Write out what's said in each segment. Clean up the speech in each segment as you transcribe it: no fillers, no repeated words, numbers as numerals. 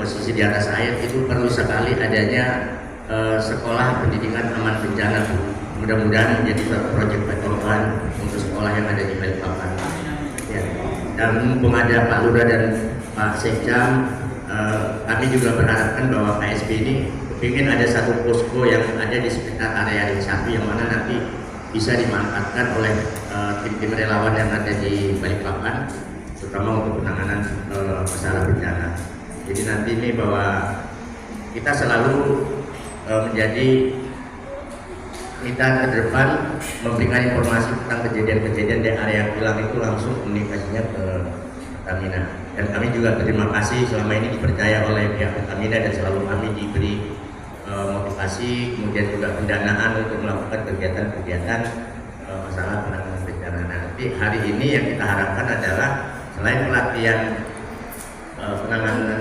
posisi di atas air itu perlu sekali adanya sekolah pendidikan aman bencana. Mudah-mudahan menjadi proyek percobaan untuk sekolah yang ada di Balikpapan. Ya. Dan mumpung ada Pak Lurah dan Pak Sekjam, kami juga berharapkan bahwa KSP ini ingin ada satu posko yang ada di sekitar area Ring 1 yang mana nanti bisa dimanfaatkan oleh tim-tim relawan yang ada di Balikpapan, terutama untuk penanganan masalah bencana. Jadi nanti ini bahwa kita selalu menjadi kita ke depan memberikan informasi tentang kejadian-kejadian di area kilang itu langsung komunikasinya ke Pertamina. Dan kami juga terima kasih selama ini dipercaya oleh pihak Pertamina dan selalu kami diberi motivasi, kemudian juga pendanaan untuk melakukan kegiatan-kegiatan masalah penanganan bencana. Nanti hari ini yang kita harapkan adalah selain pelatihan penanganan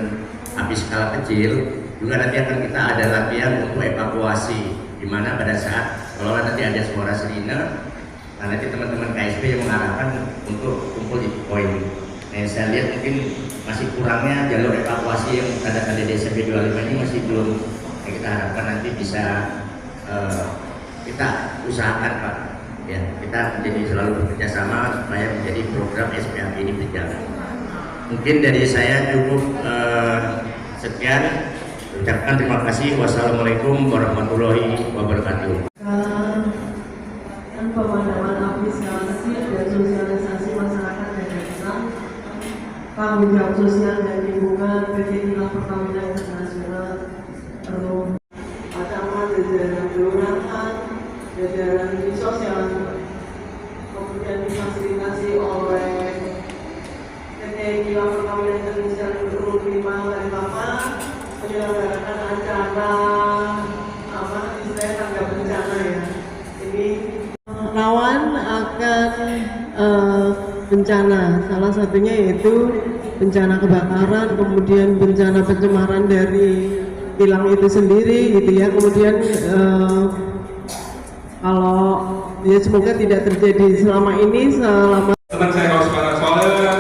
api skala kecil, juga nanti akan kita ada latihan untuk evakuasi, di mana pada saat kalau nanti ada suara sirine, nanti teman-teman KSP yang mengarahkan untuk kumpul di poin. Nah, saya lihat mungkin masih kurangnya jalur evakuasi yang ada di SMP 25 ini masih belum. Nah, kita harapkan nanti bisa kita usahakan Pak, ya kita menjadi selalu bekerja sama supaya menjadi program SPAP ini berjalan. Mungkin dari saya cukup sekian. Ucapkan terima kasih. Wassalamualaikum warahmatullahi wabarakatuh. Dan pemadaman api skala kecil dan sosialisasi masyarakat dan desa, tanggung jawab sosial dan lingkungan PT Kilang Pertamina Internasional, Pacaman, jajaran kelurahan, jajaran sosial, kemudian difasilitasi oleh PT Kilang Pertamina Internasional Group 5 Balikpapan menyelenggarakan acara istilahnya tanggap bencana ya. Ini rawan akan bencana, salah satunya yaitu bencana kebakaran, kemudian bencana pencemaran dari kilang itu sendiri gitu ya. Kemudian kalau ya semoga tidak terjadi selama ini teman saya kalau sekarang soalnya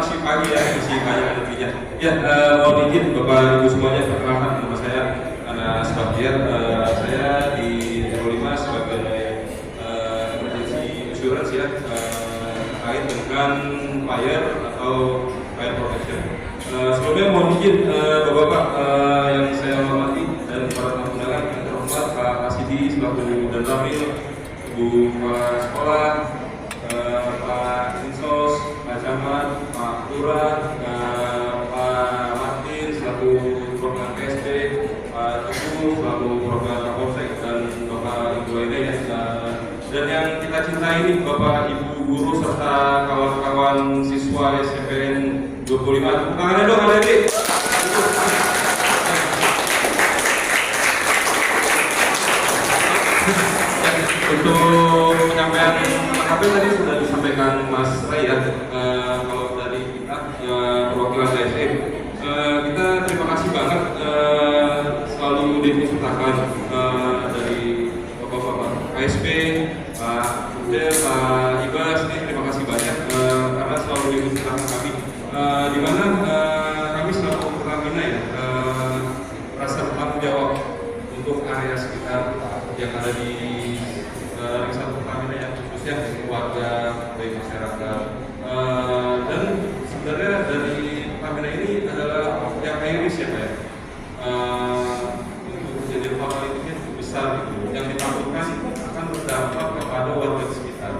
masih pagi ya, masih banyak lebihnya. Ya, mohon izin Bapak Ibu semuanya, perkenalkan nama saya Anas Bahtiar. Saya di RO5 sebagai emergency insurance ya, terkait dengan fire atau fire protection. Sebelumnya mohon izin Bapak-bapak yang saya hormati dan para tamu undangan yang terhormat Pak Asidi selaku dan Ramil, Ibu Kepala Sekolah, Pak Insos, Pak Camat, Pak Lurah, Pak Martin selaku program KSP, Pak Teguh selaku program Kapolsek, dan Bapak Ibu lainnya dan yang kita cintai ini Bapak Ibu guru serta kawan-kawan siswa SMPN 25. Tepuk tangannya dong adik-adik. Untuk penyampaian KP tadi sudah disampaikan Mas Ray ya. Kalau dari kita perwakilan KSP, kita terima kasih banget selalu diikutkan dari Bapak-bapak KSP, Pak Ude, Pak Ibas, ini terima kasih banyak karena selalu diikutkan kami. Di mana kami selaku Pertamina ya merasa bertanggung jawab untuk area sekitar yang ada di Ring 1 Pertamina yang khususnya warga dari masyarakat. Dan sebenarnya dari Pertamina ini adalah yang high risk ya Pak ya. Untuk kejadian fatal itu cukup besar gitu, yang ditakutkan akan berdampak kepada warga sekitar.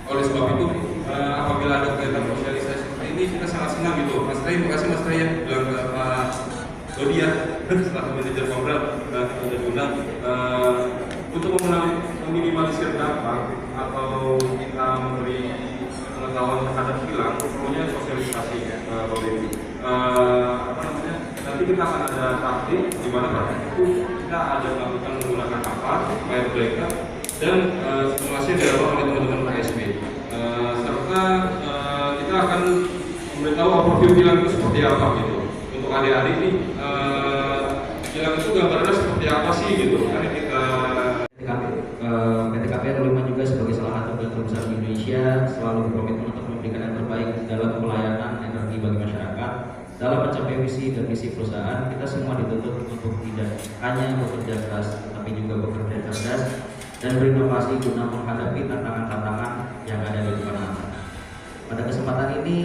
Oleh sebab itu apabila ada kegiatan sosialisasi seperti ini kita sangat senang gitu. Mas Ray, terima kasih Mas Ray ya bilang ke Pak Dodi ya selaku manajer program kita sudah diundang untuk meminimalisir dampak atau kita memberi pengetahuan terhadap kilang, perlunya sosialisasi ya Pak Dewi. Nanti kita akan ada praktik di mana praktik itu kita ada melakukan menggunakan kapal, fire breaker, dan simulasi dilakukan oleh teman-teman KSP. Serta kita akan memberitahu overview kilang itu seperti apa gitu. Untuk adik-adik nih, kilang itu gambarnya seperti apa sih gitu. Nanti kita PT KPR 5 juga sebagai salah satu bank terbesar di Indonesia selalu berkomitmen untuk memberikan yang terbaik dalam pelayanan energi bagi masyarakat dalam mencapai visi dan misi perusahaan semua dituntut untuk tidak hanya bekerja keras, tapi juga bekerja cerdas dan berinovasi guna menghadapi tantangan-tantangan yang ada di depan mata. Pada kesempatan ini,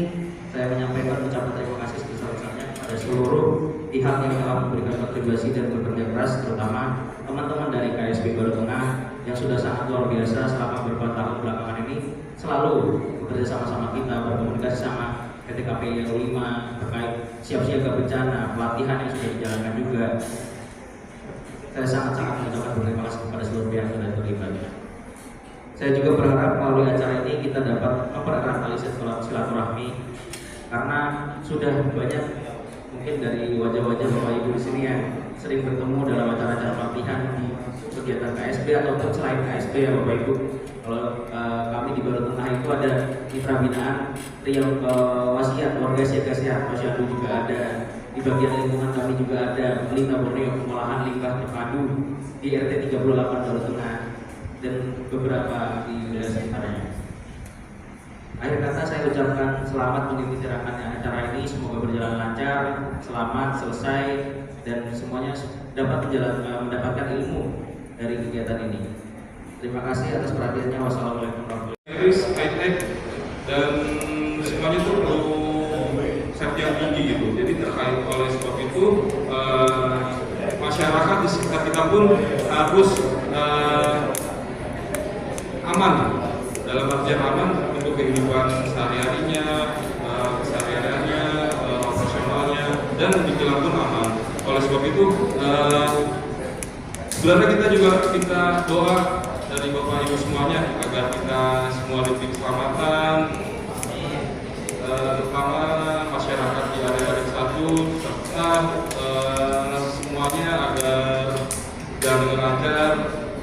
saya menyampaikan ucapan terima kasih sebesar-besarnya kepada seluruh pihak yang telah memberikan kontribusi dan bekerja keras, terutama teman-teman dari KSB Baru Tengah yang sudah sangat luar biasa selama beberapa tahun belakangan ini selalu bekerja sama-sama kita, berkomunikasi sama PT KPI 5 terkait siap-siaga bencana, pelatihan yang sudah dijalankan juga. Saya sangat-sangat mengucapkan terima kasih kepada seluruh pihak yang sudah terlibat. Saya juga berharap melalui acara ini kita dapat mempererat tali silaturahmi, karena sudah banyak mungkin dari wajah-wajah Bapak Ibu di sini yang sering bertemu dalam acara-acara pelatihan di kegiatan KSB ataupun selain KSB ya Bapak Ibu. Kalau kami di Baru Tengah itu ada mitra binaan Riau Wasiat Warga Siaga Sehat, Posyandu juga ada. Di bagian lingkungan kami juga ada Pelita Borneo Pengolahan Limbah Terpadu di RT 38 Baru Tengah dan beberapa di wilayah sekitarnya. Akhir kata saya ucapkan selamat mengikuti rangkaian acara ini, semoga berjalan lancar, selamat, selesai, dan semuanya dapat mendapatkan ilmu dari kegiatan ini. Terima kasih atas perhatiannya. Wassalamualaikum warahmatullahi wabarakatuh. High-tech dan semuanya itu perlu safety yang tinggi gitu. Jadi terkait oleh sebab itu masyarakat di sekitar kita pun harus aman, dalam artian aman untuk kehidupan sehari-harinya, operasionalnya, dan di jalan pun aman. Oleh sebab itu sebenarnya kita doa dari Bapak Ibu semuanya agar kita semua diberi keselamatan, terutama masyarakat di area 1 serta semuanya agar berjalan dengan lancar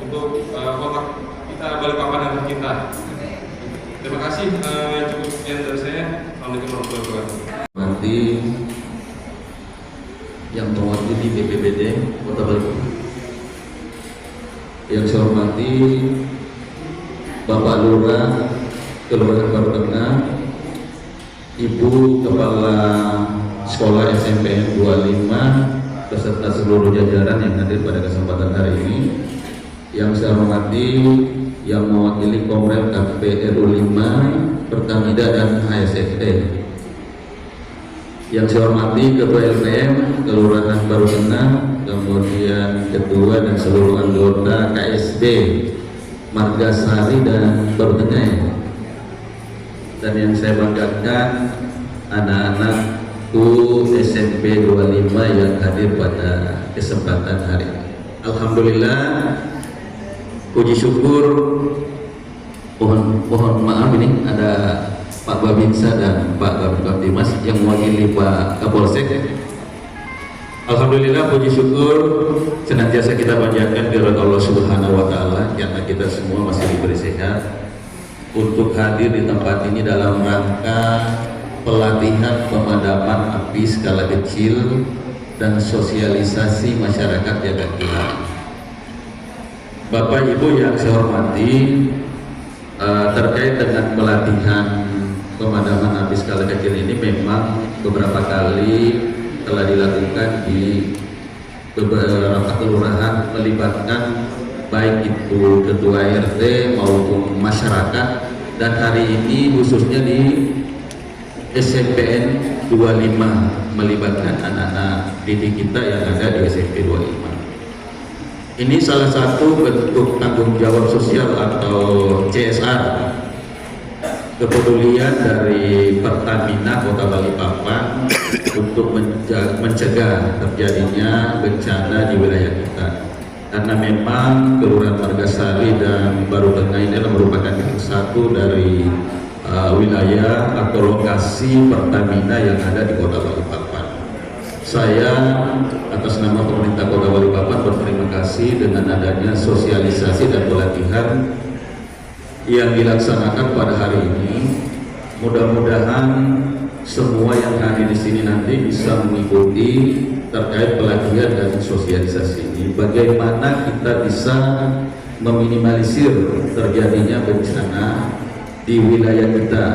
untuk kota kita Balikpapan dan kita. Terima kasih, cukup sekian dari saya. Assalamualaikum warahmatullahi wabarakatuh. Nanti yang mewakili BPBD Kota Balikpapan, yang saya hormati Bapak Lurah Kelurahan Baru Tengah, Ibu Kepala Sekolah SMPN 25 beserta seluruh jajaran yang hadir pada kesempatan hari ini, yang saya hormati yang mewakili Komrel KPRU 5 Pertamida dan HSFT, yang saya hormati Ketua LPM Kelurahan Baru Tengah, kemudian Ketua dan seluruh anggota KSB Margasari dan Baru Tengah, dan yang saya banggakan anak-anakku SMP 25 yang hadir pada kesempatan hari ini. Alhamdulillah, puji syukur, mohon maaf ini ada Pak Babinsa dan Pak Babdimas yang mewakili Pak Kapolsek. Alhamdulillah, puji syukur senantiasa kita panjatkan kepada Allah Subhanahu wa Ta'ala karena kita semua masih diberi sehat untuk hadir di tempat ini dalam rangka pelatihan pemadaman api skala kecil dan sosialisasi masyarakat jaga kilat. Bapak Ibu yang saya hormati, terkait dengan pelatihan pemadaman api skala kecil ini memang beberapa kali telah dilakukan di beberapa kelurahan melibatkan baik itu ketua RT maupun masyarakat, dan hari ini khususnya di SMPN 25 melibatkan anak-anak didik kita yang ada di SMP 25. Ini salah satu bentuk tanggung jawab sosial atau CSR, kepedulian dari Pertamina Kota Balikpapan untuk mencegah terjadinya bencana di wilayah kita. Karena memang Kelurahan Margasari dan Baru Tengah ini adalah merupakan satu dari wilayah atau lokasi Pertamina yang ada di Kota Balikpapan. Saya atas nama pemerintah Kota Balikpapan berterima kasih dengan adanya sosialisasi dan pelatihan yang dilaksanakan pada hari ini. Mudah-mudahan semua yang hadir di sini nanti bisa mengikuti terkait pelatihan dan sosialisasi ini. Bagaimana kita bisa meminimalisir terjadinya bencana di wilayah kita.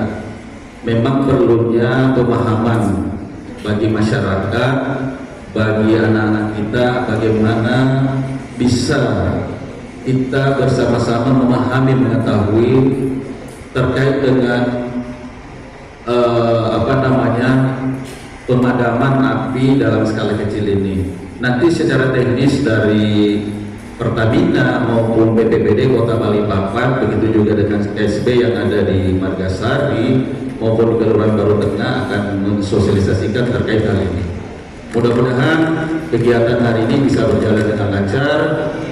Memang perlunya pemahaman bagi masyarakat bagi anak-anak kita bagaimana bisa kita bersama-sama memahami, mengetahui terkait dengan pemadaman api dalam skala kecil ini. Nanti secara teknis dari Pertamina maupun BPBD Kota Balikpapan, begitu juga dengan KSB yang ada di Margasari maupun di Kelurahan Baru Tengah akan mensosialisasikan terkait hal ini. Mudah-mudahan kegiatan hari ini bisa berjalan dengan lancar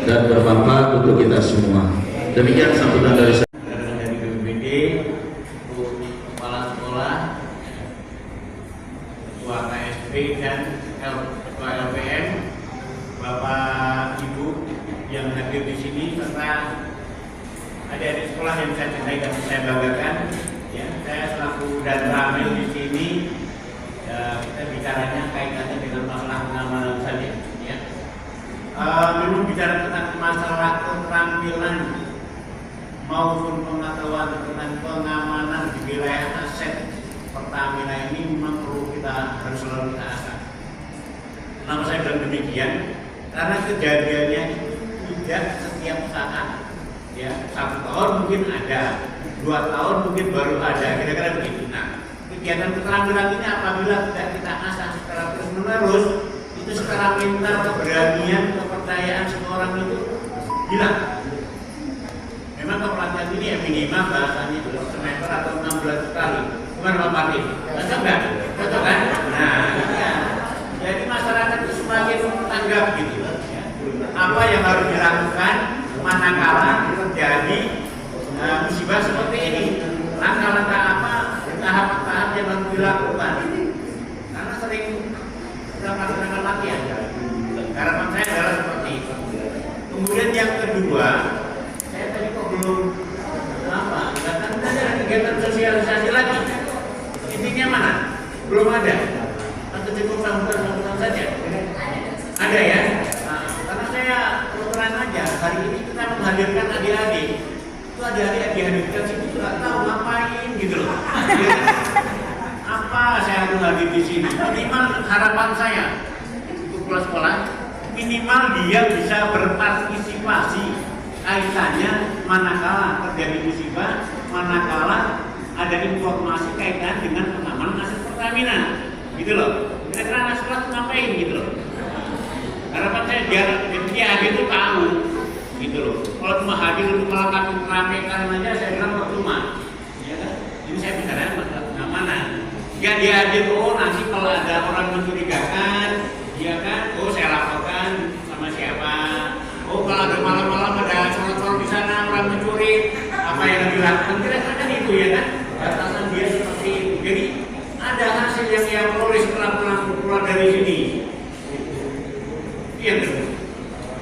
dan bermanfaat untuk kita semua. Demikian sambutan dari saya. Dari BPBD, untuk kepala sekolah, ketua KSP dan ketua LPM, Bapak Ibu yang hadir di sini serta adik-adik sekolah yang saya cintai dan saya banggakan. Ya, saya selaku dan Ramil di sini. Kita bicaranya kaitannya dengan masalah pengamanan saja. Ya. Memang bicara tentang masalah keterampilan maupun pengetahuan tentang pengamanan di wilayah aset Pertamina ini memang perlu harus selalu kita asah. Kenapa saya bilang demikian? Karena kejadiannya tidak setiap saat. Ya, 1 tahun mungkin ada, 2 tahun mungkin baru ada, kira-kira begitu. Nah, kegiatan keterampilan ini apabila tidak kita asah secara terus-menerus, itu secara mental, keberanian, kepercayaan seseorang itu hilang. Memang kepelatihan ini ya minimal bahasanya itu semester atau 16 kali. Bukan Pak Pati, cocok nggak? Cocok kan? Nah, ya. Jadi masyarakat itu semakin tanggap gitu. Ya. Apa yang harus dilakukan manakala terjadi musibah seperti ini? Langkah-langkah apa? Tahap-tahap yang harus dilakukan? Karena sering kita melakukan latihan. Harapan saya adalah seperti itu. Kemudian yang kedua, saya tadi kok belum datang ada kegiatan sosialisasi lagi. Intinya mana? Belum ada. Atau cukup sambutan saja? Ada ya? Nah, karena saya terang aja, hari ini kita menghadirkan adik-adik. Itu adik-adik dihadirkan situ nggak tahu ngapain gitu loh. Apa saya harus hadir di sini? Minimal harapan saya untuk sekolah minimal dia bisa berpartisipasi kaitannya manakala terjadi musibah, manakala ada informasi kaitan dengan pengamanan aset Pertamina, gitu loh. Kira-kira anak sekolah itu ngapain gitu loh. Harapan saya biar dia hadir itu tahu, gitu loh. Kalau cuma hadir untuk melengkapi meramaikan aja, saya bilang percuma. Ya kan? Ini saya bicara masalah pengamanan. Jika dia hadir, oh nanti kalau ada orang mencurigakan, ya kan? Oh saya laporkan sama siapa? Oh kalau ada malam-malam ada corong-corong di sana orang mencuri, apa yang dilakukan? Kira-kira kan itu ya kan? Batasan dia seperti itu. Jadi ada hasil yang dia peroleh setelah pulang dari sini. Yang kedua.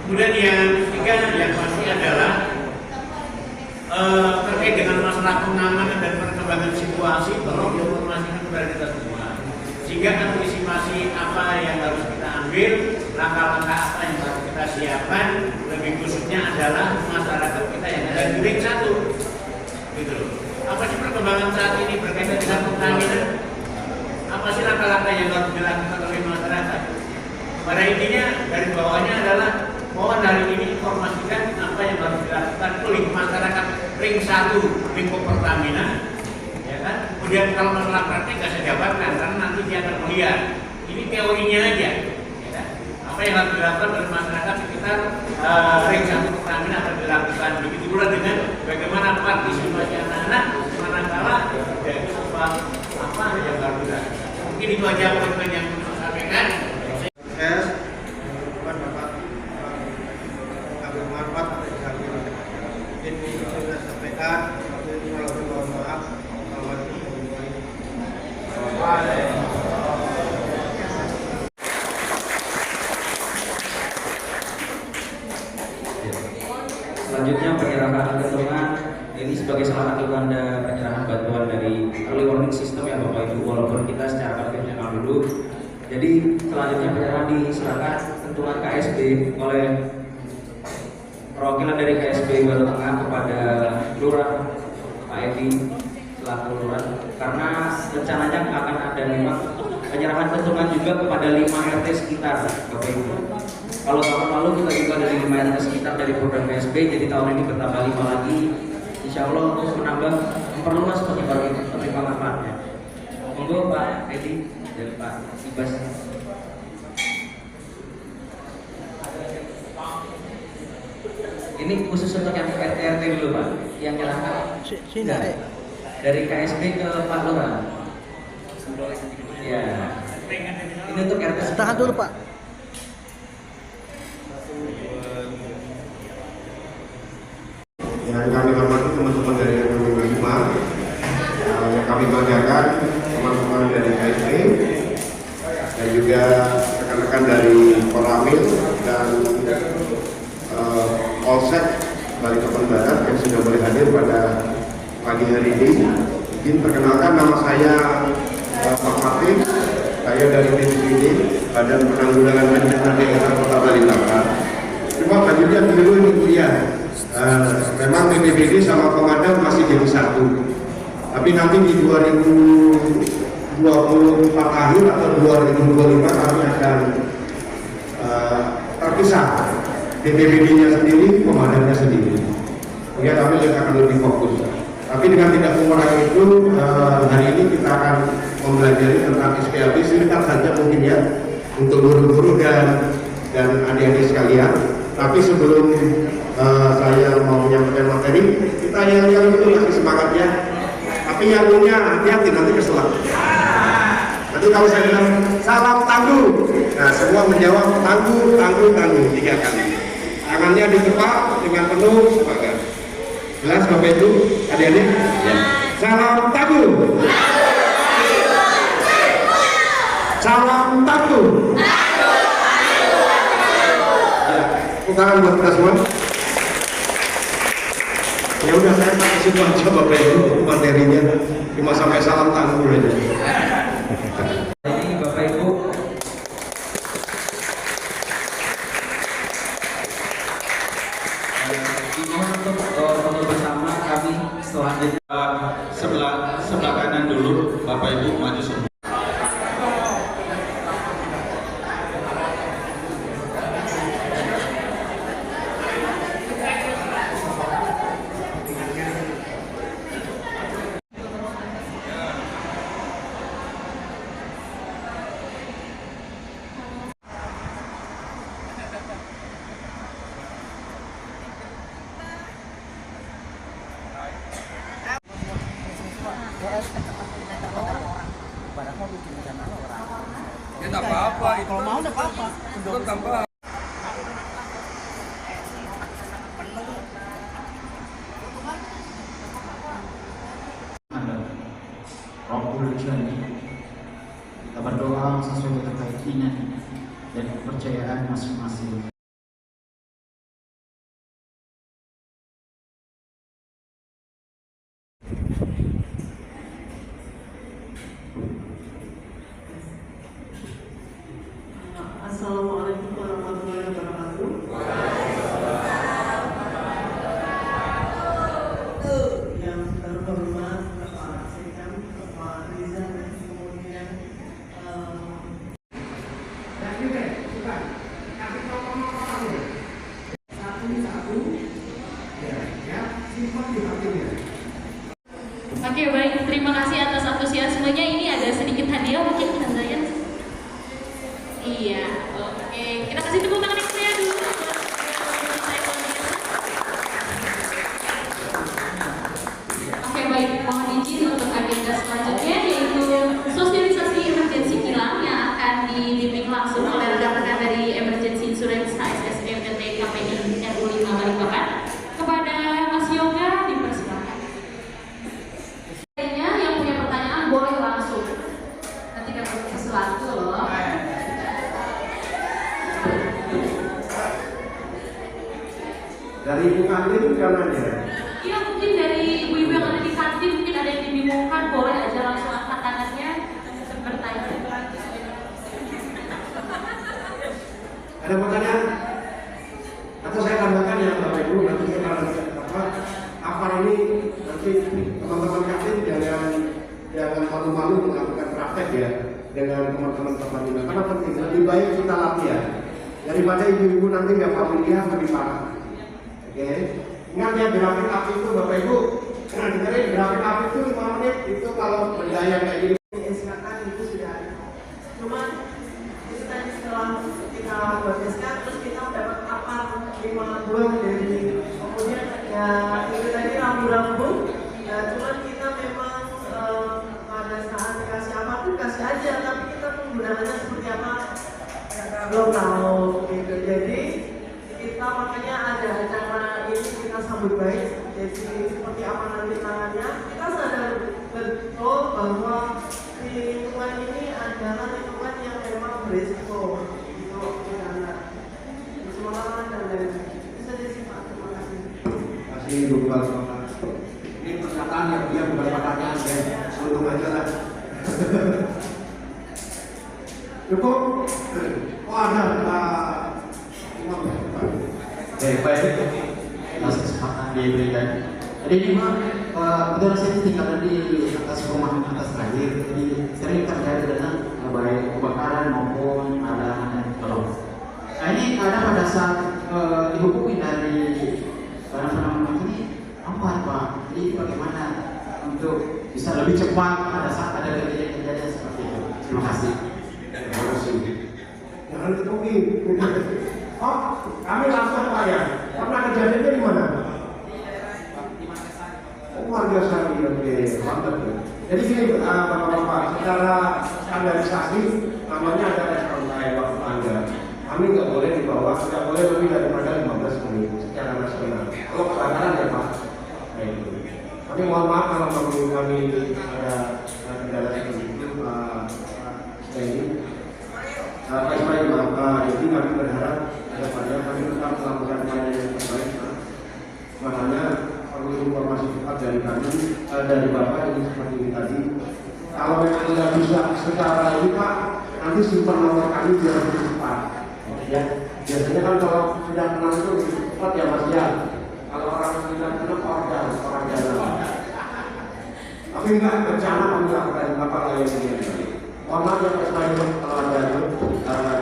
Kemudian yang ketiga yang pasti adalah terkait dengan masalah pengamanan dan perkembangan situasi, tolong diinformasikan kepada kita semua. Sehingga antisipasi apa yang harus kita ambil, langkah-langkah apa yang harus kita siapkan, lebih khususnya adalah masyarakat kita yang ada di ring 1. Gitu loh. Apa sih perkembangan saat ini berkaitan dengan Pertamina? Apa sih langkah-langkah yang harus dilakukan oleh masyarakat? Pada intinya dari bawahnya adalah mohon hari ini informasikan apa yang harus dilakukan oleh masyarakat ring 1 lingkup Pertamina, ya kan? Kemudian kalau masalah praktik nggak saya jabarkan karena nanti dia akan melihat. Ini teorinya aja, ya kan? Apa yang harus dilakukan oleh masyarakat sekitar ring 1 Pertamina akan dilakukan. Begitu pula dengan bagaimana partisipasi anak-anak manakala dari sesuatu apa yang harus dilakukan. Mungkin itu aja poin-poin yang saya sampaikan. Selanjutnya penyerahan keterangan ini sebagai salah satu tanda penyerahan bantuan dari early warning system ya Bapak Ibu, walaupun kita secara konvensional dulu. Jadi selanjutnya penyerahan diserahkan tentuan KSB oleh perwakilan dari KSB Baru Tengah kepada Lurah Pak Edi selaku Lurah, karena rencananya akan ada memang penyerahan keuntungan juga kepada 5 RT sekitar, Bapak Ibu. Kalau tahun lalu kita juga dari 5 RT sekitar dari program PSB, jadi tahun ini bertambah 5 lagi. Insya Allah terus menambah, memperluas penerima manfaatnya. Monggo Pak Edi dan Pak Ibas. Ini khusus untuk yang RT dulu Pak, yang nyerahkan dari KSB ke Pak Lurah. Ya, ini untuk RT. Tahan dulu Pak. Yang kami hormati teman-teman dari RW 5, yang kami banggakan teman-teman dari KSB dan juga rekan-rekan dari Koramil dan Polsek Balikpapan Barat yang sudah boleh hadir pada pagi hari ini. Izin perkenalkan, nama saya Pak Martin, saya dari BPBD Badan Penanggulangan Bencana Daerah Kota Balikpapan. Cuma bajunya dulu ini kuliah. Memang BPBD sama Pemadam masih jadi satu, tapi nanti di 2024 akhir atau 2025 kami akan terpisah, BPBD-nya sendiri, Pemadamnya sendiri, ya kami akan lebih fokus. Tapi dengan tidak mengurangi itu, hari ini kita akan mempelajari tentang SPLB singkat saja mungkin ya, untuk guru-guru dan adik-adik sekalian. Tapi sebelum saya mau menyampaikan materi, kita yang dulu lagi semangatnya. Tapi yang punya hati-hati nanti keselam. Nanti kalau saya bilang salam tangguh, nah semua menjawab tangguh, tangguh, tangguh 3 kali. Tangannya ditepak dengan penuh semangat. Jelas Bapak Ibu, adik-adik? Ya. Salam tangguh. Salam tangguh. Tepuk tangan buat kita semua. Ya udah, saya tak kasih aja Bapak Ibu materinya, cuma sampai salam tangguh aja. Ini Bapak Ibu, dimohon untuk foto bersama kami selanjutnya. Sebelah kanan dulu, Bapak Ibu maju semua. Ya tak apa-apa, kalau mau tak apa-apa. Untuk tambah. Rabbul Jalil. Kita berdoa sesuai dengan keyakinan dan kepercayaan masing-masing. Assalamualaikum warahmatullahi wabarakatuh. Yang terhormat Bapak Sekam, Bapak Riza, dan kemudian Oke, baik, terima kasih atas antusiasmenya. Ini ada sedikit hadiah mungkin Handayan. Iya, oke, kita kasih tepuk tangan yang meriah dulu. Oke, baik, mohon izin untuk agenda selanjutnya, yaitu sosialisasi emergency kilang yang akan dibimbing langsung oleh rekan-rekan dari Emergency Insurance HSSM PT KPI RU 5 Balikpapan. Kepada Mas Yoga dipersilakan. Yang punya pertanyaan boleh langsung. Nanti dapat sesuatu loh. Dari Ibu Kantin jangan ya. Iya, mungkin dari ibu-ibu yang ada di kantin mungkin ada yang dibingungkan, boleh aja langsung angkat tangannya bertanya. Ada pertanyaan? Atau saya tambahkan ya Bapak Ibu, nanti kita apa ini nanti teman-teman kantin jangan malu-malu melakukan praktek ya. dengan teman-teman Pertamina. Karena penting, lebih baik kita latihan daripada ibu-ibu nanti nggak familiar lebih parah. Oke, ingat ya, grafik api itu Bapak Ibu, dengerin, grafik api itu 5 menit itu kalau benda yang kayak gini. SK itu sudah ada. Cuman itu tadi setelah kita buat SK terus kita dapat apa 5 buah dari kemudian ya itu tadi rambu-rambu. Ya, cuman kita memang pada saat dikasih apa tuh kasih aja, tapi kita menggunakannya seperti apa belum tahu gitu. Jadi kita makanya ada acara ini kita sambut baik. Jadi seperti apa nanti tangannya, kita sadar betul bahwa lingkungan ini adalah lingkungan yang memang berisiko untuk bencana. Semangat dan lain. Itu saja sih Pak. Terima kasih. Terima kasih Ibu Kepala Sekolah. Ini pernyataan yang dia bukan pertanyaan ya, untung aja lah. Cukup. Oh ada Imam ya, Pak. Baik, atas kesempatan diberikan. Jadi ini mah kebetulan saya tinggal di atas rumah atas terakhir, jadi sering terjadi dengan baik kebakaran maupun ada tolong. Nah ini kadang pada saat ibu Pupi dari barang-barang ini apa Pak? Jadi bagaimana untuk bisa lebih cepat pada saat ada kejadian seperti itu? Terima kasih. Terima kasih. Jangan ketuki. Oh, kami langsung Pak ya. Pernah kejadiannya di mana? Oh, warga Sari, oke, mantap ya. Jadi gini, Bapak-bapak, secara standarisasi namanya ada SKUKM waktu Anda. Kami nggak boleh di bawah, nggak boleh lebih daripada 15 menit secara nasional. Kalau kebakaran ya Pak. Nah, itu. Tapi mohon maaf kalau kami ada kendala seperti itu, Pak Ismail. Pak Ismail, jadi kami berharap kedepannya kami tetap melakukan pelayanan yang terbaik. Makanya perlu informasi cepat dari kami, dari Bapak ini seperti ini tadi. Kalau memang tidak bisa secara ini Pak, nanti simpan nomor kami biar lebih cepat. Ya, biasanya kan kalau sudah kenal itu cepat ya Mas ya. Kalau orang sudah kenal orang jalan. Tapi enggak bencana kami lakukan apa lainnya. Mohon maaf ya Pak Ismail kalau ada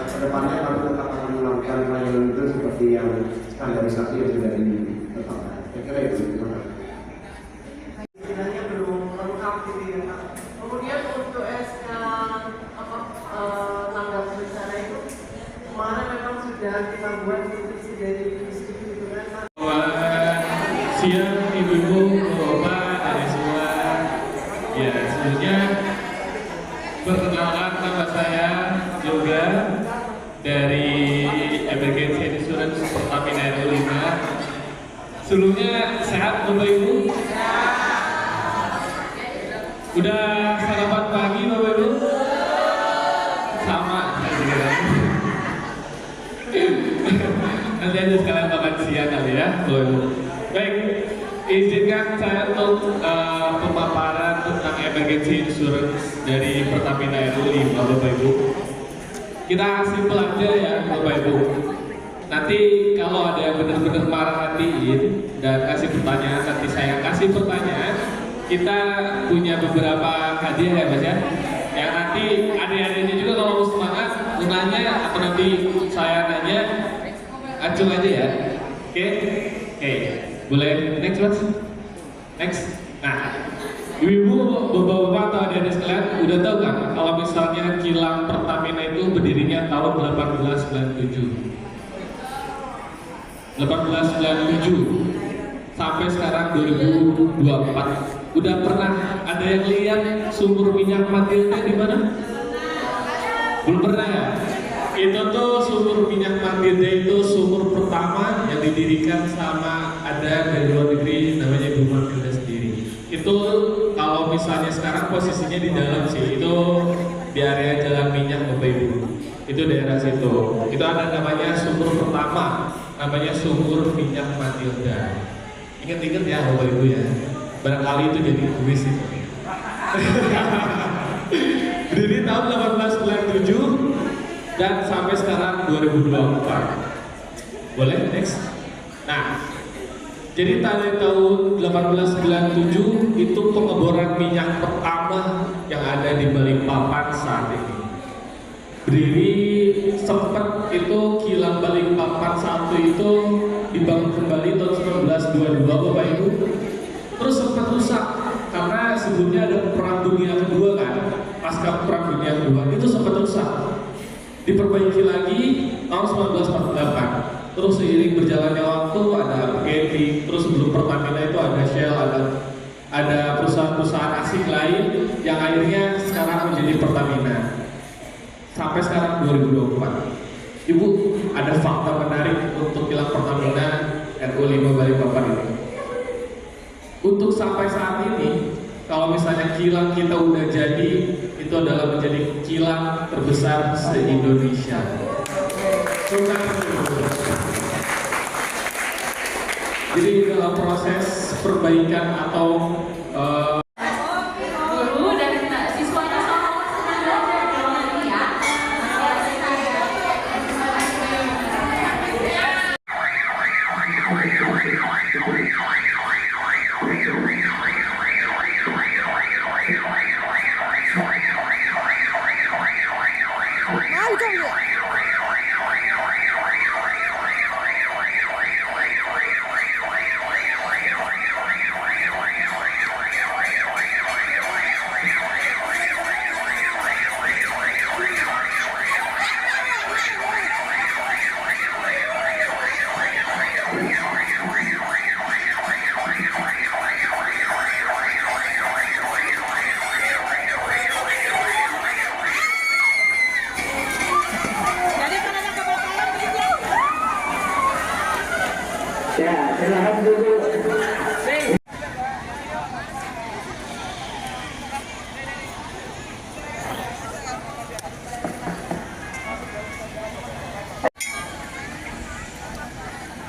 kedepannya kami tetap akan melakukan pelayanan itu seperti yang standarisasi yang sudah ditetapkan. Saya kira itu. Terima kasih. Istilahnya belum lengkap gitu ya Pak. Kemudian untuk SK tanggap bencana itu kemarin memang sudah kita buat instruksi dari Distrik gitu kan Pak. Siang ibu-ibu, bapak, dari semua. Ya, sebelumnya perkenalkan nama saya juga dari Emergency Insurance Pertamina RW 5. Sebelumnya sehat Bapak Ibu? Udah sarapan pagi Bapak Ibu? Sama nanti aja sekalian makan siang kali ya Bapak Ibu. Baik, izinkan saya untuk pemaparan tentang emergency insurance dari Pertamina RW 5 Bapak Ibu. Kita simpel aja ya Bapak Ibu. Nanti kalau ada yang benar-benar marah hatiin dan kasih pertanyaan, nanti saya kasih pertanyaan. Kita punya beberapa hadiah ya Mas ya. Yang nanti adik-adiknya juga kalau mau semangat nanya atau nanti saya nanya, acung aja ya. Oke. Boleh next Mas? Next. Nah, ibu-ibu, bapak-bapak atau adik-adik sekalian udah tahu kan kalau misalnya kilang Pertamina itu berdirinya tahun 1897 sampai sekarang 2024. Udah pernah ada yang lihat sumur minyak Matilda di mana? Belum pernah ya? Itu tuh sumur minyak Matilda itu sumur pertama yang didirikan sama ada dari luar negeri namanya Ibu Matilda sendiri. Itu kalau misalnya sekarang posisinya di dalam sih, itu di area Jalan Minyak Bapak Ibu. Itu daerah situ. Itu ada namanya sumur pertama, namanya sumur minyak Matilda. Ingat-ingat ya Bapak Ibu ya. Barangkali itu jadi kuis itu. Berdiri tahun 1897 dan sampai sekarang 2024. Boleh next? Nah, jadi tahun 1897 itu pengeboran minyak pertama yang ada di Balikpapan saat ini. berdiri sempat itu kilang Balikpapan 1 itu dibangun kembali tahun 1922 Bapak Ibu. Terus sempat rusak karena sebelumnya ada Perang Dunia Kedua kan, pasca Perang Dunia Kedua itu sempat rusak. Diperbaiki lagi tahun 1948. Terus seiring berjalannya waktu ada PGT, terus sebelum Pertamina itu ada Shell, ada perusahaan-perusahaan asing lain yang akhirnya sekarang menjadi Pertamina. Sampai sekarang 2024. Ibu, ada fakta menarik untuk kilang Pertamina RO5 Balikpapan ini. Untuk sampai saat ini, kalau misalnya kilang kita udah jadi, itu adalah menjadi kilang terbesar se-Indonesia. Jadi dalam proses perbaikan atau guru dan siswanya sama senang belajar dong nanti ya.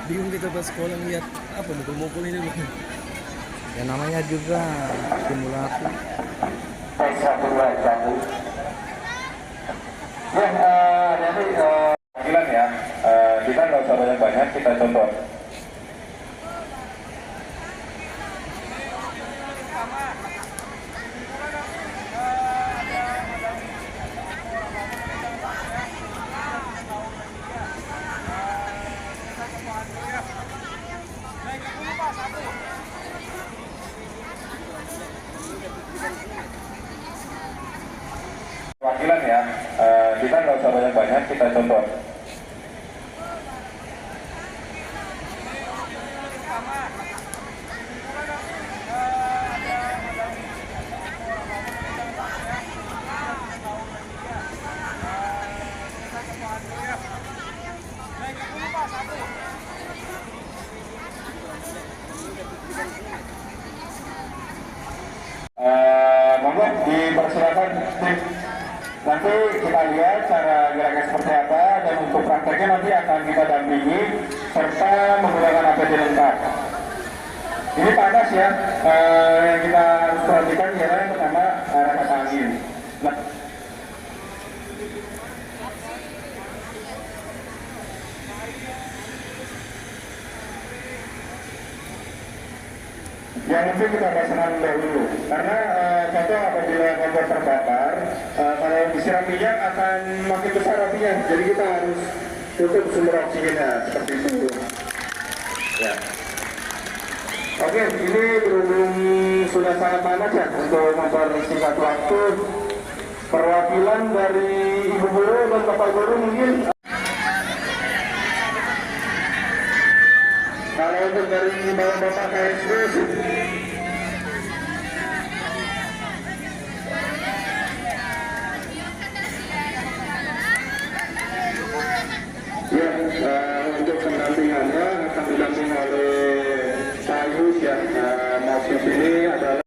Bingung kita pas sekolah lihat apa mukul-mukul ini bang. Ya namanya juga simulasi. Jadi panggilan ya, kita nggak usah banyak-banyak, kita contoh. Wakilan ya, kita nggak usah banyak-banyak, kita contoh. Monggo dipersilakan. Nanti kita lihat cara geraknya seperti apa, dan untuk prakteknya nanti akan kita dampingi serta menggunakan APD lengkap. Ini panas ya, yang kita harus perhatikan ialah yang pertama arah kata angin. Nah, yang penting kita pasang dahulu, karena contoh apabila kompor terbakar, kalau disiram minyak akan makin besar apinya, jadi kita harus tutup sumber oksigennya seperti itu. Ya. Oke, ini berhubung sudah sangat panas ya, untuk mempersingkat waktu, perwakilan dari Ibu Guru dan Bapak Guru mungkin. Kalau untuk dari Bapak KSD, ya, untuk pendampingannya akan didampingi oleh Pak Yus ya. Maksud ini adalah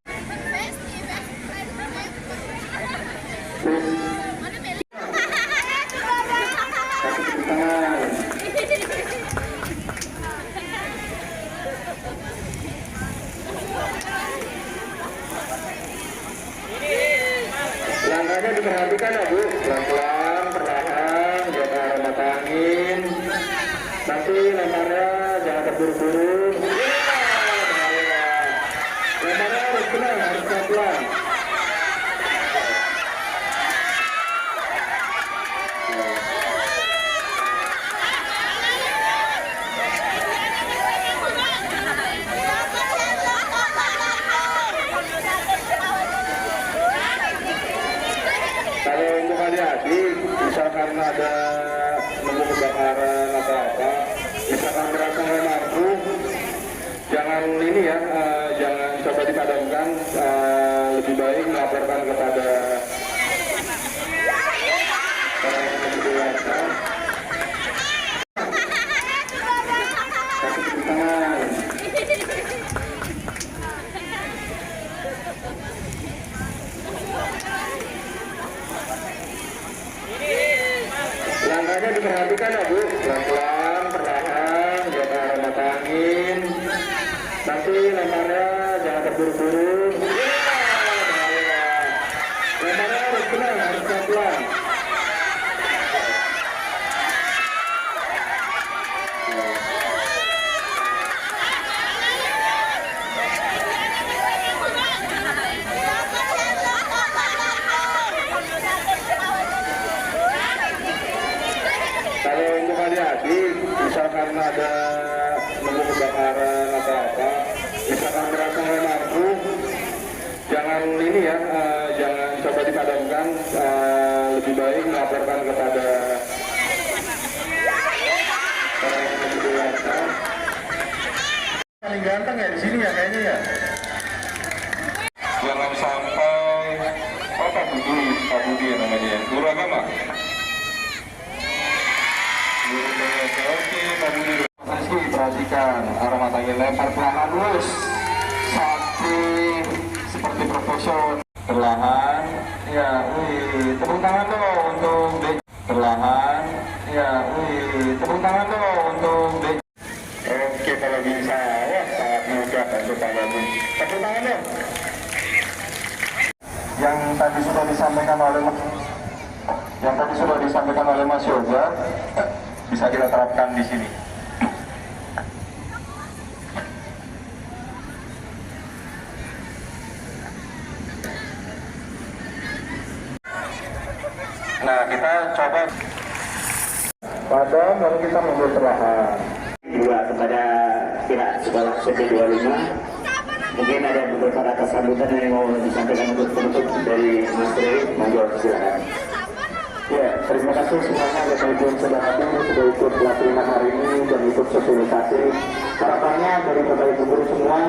langkahnya diperhatikan ya Bu, pelan-pelan, perlahan, jaga arah mata angin. Nanti lemparnya jangan terburu-buru. Lemparnya harus tenang, harus pelan-pelan. jangan ini ya, jangan coba dipadamkan, lebih baik melaporkan kepada orang yang lebih dewasa. Kasih tangan. Langkahnya diperhatikan ya Bu, pelan-pelan, perlahan, jaga arah angin. Nanti lemparnya jangan terburu-buru. Lemparnya harus tenang, harus pelan-pelan. Kalau untuk adik-adik, misalkan ada nemu kebakaran atau apa, misalkan merasa nggak mampu, jangan ini ya, jangan coba dipadamkan, lebih baik melaporkan kepada orang yang lebih dewasa. Paling ganteng ya di sini ya kayaknya ya. Jangan sampai Pak Budi namanya ya, guru agama. Oke, Pak Budi. Pasti perhatikan arah matanya, lempar perlahan lurus seperti profesional. Perlahan, ya, wih, tepuk tangan dong untuk back. Perlahan, ya, wih, tepuk tangan dong untuk back. Oke, kalau bisa, ya sangat mudah untuk Pak Budi. Tepuk tangan dong. Yang tadi sudah disampaikan oleh Mas Yoga bisa kita terapkan di sini. Nah, kita coba padam lalu kita mundur perlahan. Dua kepada pihak sekolah CP25. Mungkin ada beberapa kata sambutan yang mau disampaikan untuk penutup dari Mas Rey, monggo silakan. Ya, terima kasih semuanya atas yang sudah hadir, sudah ikut pelatihan hari ini dan ikut sosialisasi. Harapannya dari Bapak Ibu guru semua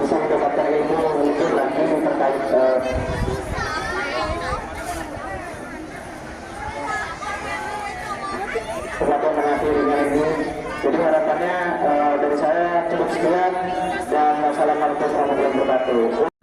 bisa mendapatkan ilmu lebih lagi terkait perlakuan mengakhirinya ini. Jadi harapannya dari saya cukup sekian dan wassalamualaikum warahmatullahi wabarakatuh.